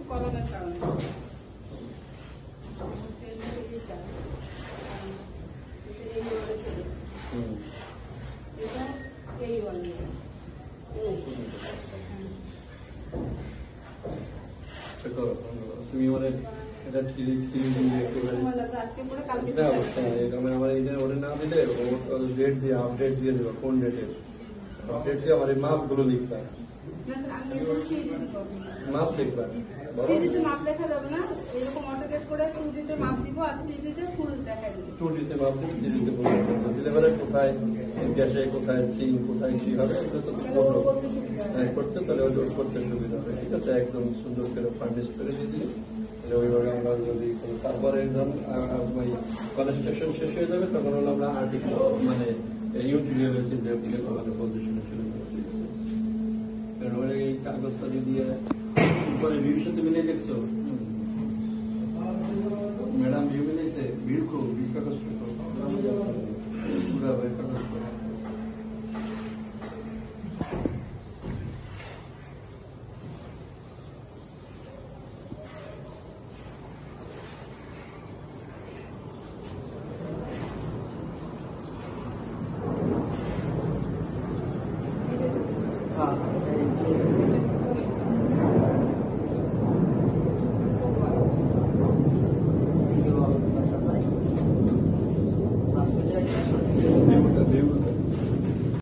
করোনার কারণে তুমি মানে এটা আমার এই ওটা না দিলে ডেট দিয়ে আপডেট দিয়ে দেবো কোন ডেটে আপডেট দিয়ে আমার এই মাপগুলো লিখবা মাপ লিখবা মাপ লেখা যাবে না এরকম অটোকেট করে 2D মাপ দিব আর 3D ফুল দেখাই দিব 2D মাপ দিব 3D দিলে পরে কোথায় গ্যাসে কোথায় সিং কোথায় কি হবে করতে তাহলে ওই করতে সুবিধা হবে ঠিক আছে একদম সুন্দর করে ফার্নিশ করে দিয়ে দিলে ওইভাবে আমরা যদি তারপরে কনস্ট্রাকশন শেষ হয়ে যাবে তখন হলো আমরা আর্টিকেল মানে ইউটিলিয়ার চিন্তা করে পজিশনে শুরু করতে এই কাগজটা দিয়ে উপরে ভিউর সাথে মিলে দেখছো ম্যাডাম ভিউ মিলেছে ভিড় কাগজ পুরা কাগজ